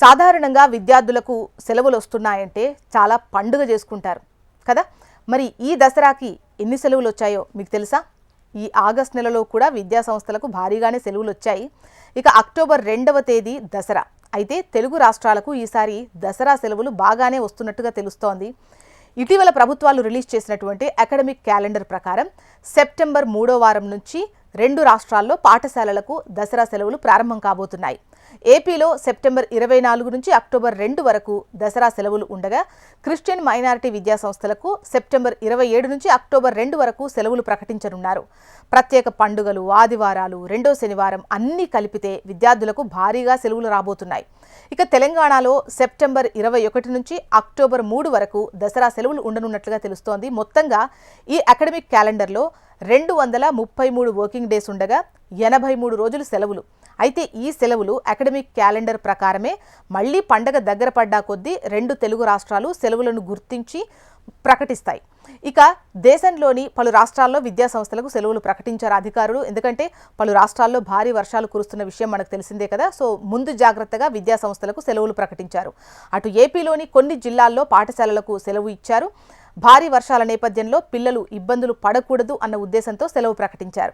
సాధారణంగా విద్యార్థులకు సెలవులు వస్తున్నాయంటే చాలా పండుగ చేసుకుంటారు కదా. మరి ఈ దసరాకి ఎన్ని సెలవులు వచ్చాయో మీకు తెలుసా? ఈ ఆగస్ట్ నెలలో కూడా విద్యా సంస్థలకు భారీగానే సెలవులు వచ్చాయి. ఇక అక్టోబర్ 2వ తేదీ దసరా. అయితే తెలుగు రాష్ట్రాలకు ఈసారి దసరా సెలవులు బాగానే వస్తున్నట్టుగా తెలుస్తోంది. ఇటీవల ప్రభుత్వాలు రిలీజ్ చేసినటువంటి అకాడమిక్ క్యాలెండర్ ప్రకారం సెప్టెంబర్ 3వ వారం నుంచి 2 రాష్ట్రాల్లో పాఠశాలలకు దసరా సెలవులు ప్రారంభం కాబోతున్నాయి. ఏపీలో సెప్టెంబర్ 24 నుంచి అక్టోబర్ 2 వరకు దసరా సెలవులు ఉండగా, క్రిస్టియన్ మైనారిటీ విద్యా సంస్థలకు సెప్టెంబర్ 27 నుంచి అక్టోబర్ 2 వరకు సెలవులు ప్రకటించనున్నారు. ప్రత్యేక పండుగలు, ఆదివారాలు, రెండో శనివారం అన్నీ కలిపితే విద్యార్థులకు భారీగా సెలవులు రాబోతున్నాయి. ఇక తెలంగాణలో సెప్టెంబర్ 21 నుంచి అక్టోబర్ 3 వరకు దసరా సెలవులు ఉండనున్నట్లుగా తెలుస్తోంది. మొత్తంగా ఈ అకాడమిక్ క్యాలెండర్లో 233 వర్కింగ్ డేస్ ఉండగా 83 రోజులు సెలవులు. అయితే ఈ సెలవులు అకాడమిక్ క్యాలెండర్ ప్రకారమే. మళ్లీ పండగ దగ్గర పడ్డా కొద్దీ 2 తెలుగు రాష్ట్రాలు సెలవులను గుర్తించి ప్రకటిస్తాయి. ఇక దేశంలోని పలు రాష్ట్రాల్లో విద్యా సంస్థలకు సెలవులు ప్రకటించారు అధికారులు. ఎందుకంటే పలు రాష్ట్రాల్లో భారీ వర్షాలు కురుస్తున్న విషయం మనకు తెలిసిందే కదా. సో ముందు జాగ్రత్తగా విద్యా సంస్థలకు సెలవులు ప్రకటించారు. అటు ఏపీలోని కొన్ని జిల్లాల్లో పాఠశాలలకు సెలవు ఇచ్చారు. భారీ వర్షాల నేపథ్యంలో పిల్లలు ఇబ్బందులు పడకూడదు అన్న ఉద్దేశంతో సెలవు ప్రకటించారు.